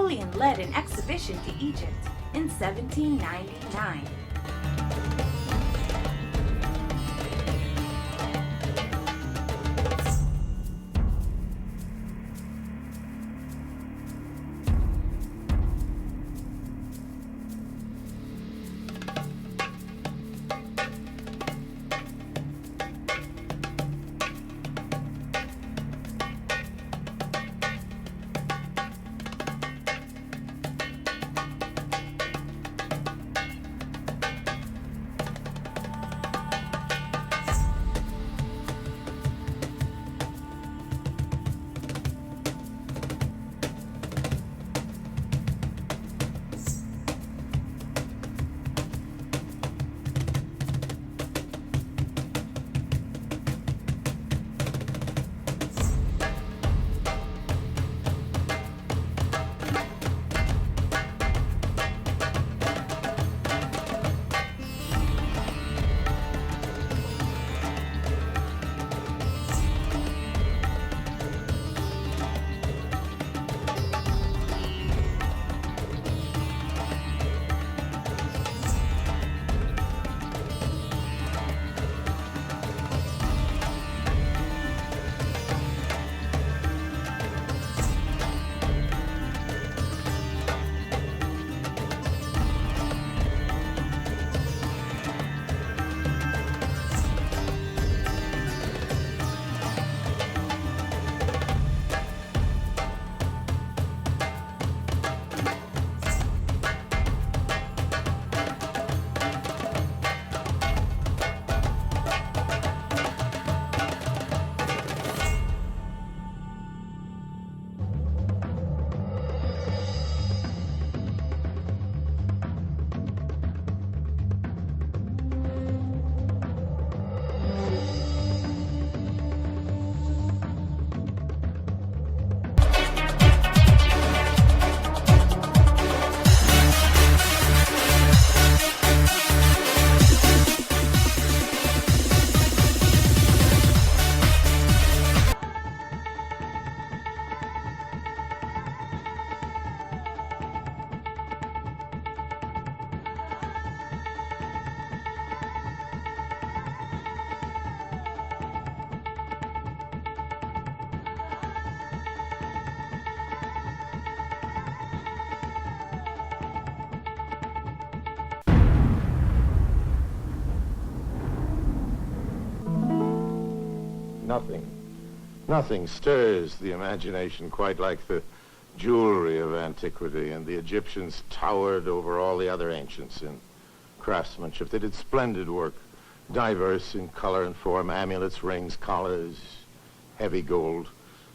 Napoleon led an expedition to Egypt in 1799. Nothing stirs the imagination quite like the jewelry of antiquity, and the Egyptians towered over all the other ancients in craftsmanship. They did splendid work, diverse in color and form, amulets, rings, collars, heavy gold,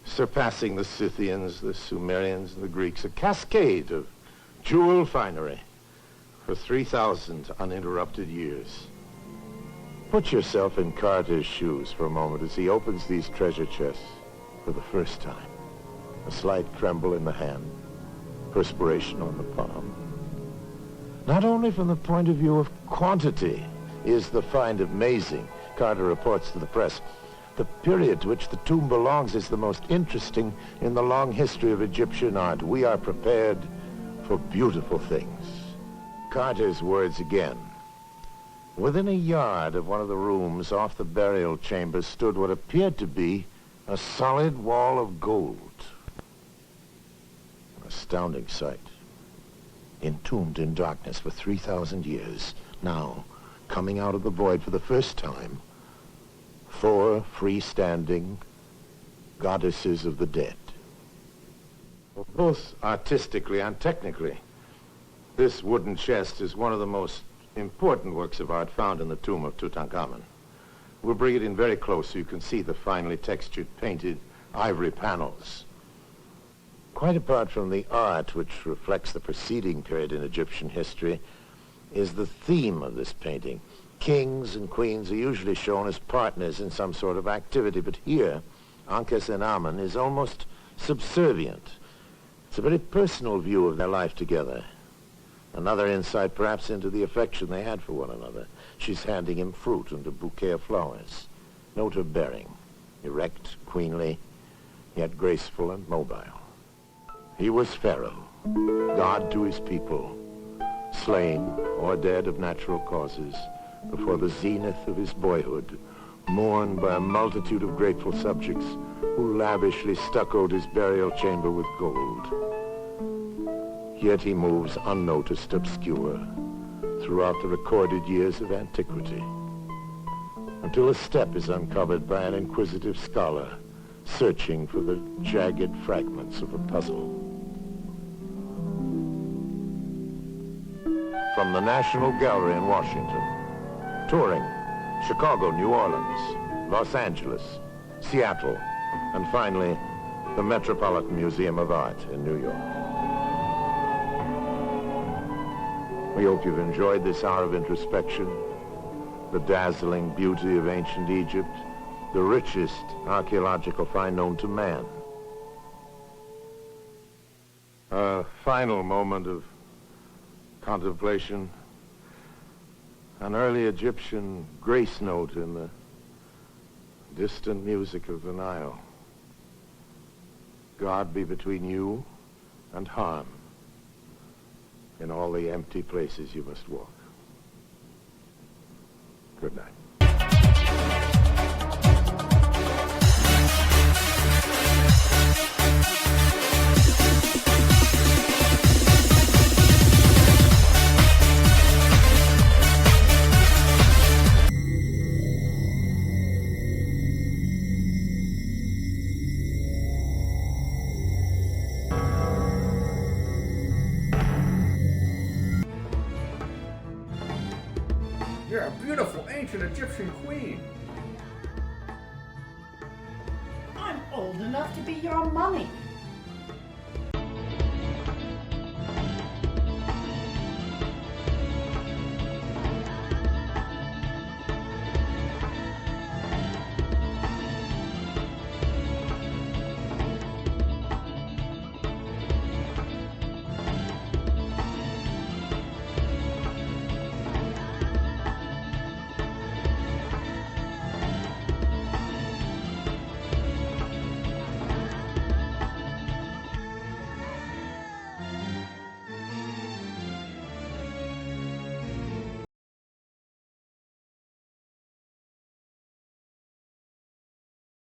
surpassing the Scythians, the Sumerians, and the Greeks, a cascade of jewel finery for 3,000 uninterrupted years. Put yourself in Carter's shoes for a moment as he opens these treasure chests for the first time. A slight tremble in the hand, perspiration on the palm. Not only from the point of view of quantity is the find amazing, Carter reports to the press. The period to which the tomb belongs is the most interesting in the long history of Egyptian art. We are prepared for beautiful things. Carter's words again. Within a yard of one of the rooms off the burial chamber stood what appeared to be a solid wall of gold. An astounding sight. Entombed in darkness for 3,000 years. Now, coming out of the void for the first time, 4 freestanding goddesses of the dead. Both artistically and technically, this wooden chest is one of the most important works of art found in the tomb of Tutankhamun. We'll bring it in very close so you can see the finely textured, painted ivory panels. Quite apart from the art, which reflects the preceding period in Egyptian history, is the theme of this painting. Kings and queens are usually shown as partners in some sort of activity, but here, Ankhesenamun is almost subservient. It's a very personal view of their life together. Another insight, perhaps, into the affection they had for one another. She's handing him fruit and a bouquet of flowers. Note her bearing, erect, queenly, yet graceful and mobile. He was Pharaoh, God to his people, slain or dead of natural causes before the zenith of his boyhood, mourned by a multitude of grateful subjects who lavishly stuccoed his burial chamber with gold. Yet he moves unnoticed, obscure, throughout the recorded years of antiquity, until a step is uncovered by an inquisitive scholar searching for the jagged fragments of a puzzle. From the National Gallery in Washington, touring Chicago, New Orleans, Los Angeles, Seattle, and finally, the Metropolitan Museum of Art in New York. We hope you've enjoyed this hour of introspection, the dazzling beauty of ancient Egypt, the richest archaeological find known to man. A final moment of contemplation, an early Egyptian grace note in the distant music of the Nile. God be between you and harm in all the empty places you must walk. Good night. You're a beautiful ancient Egyptian queen. I'm old enough to be your mummy.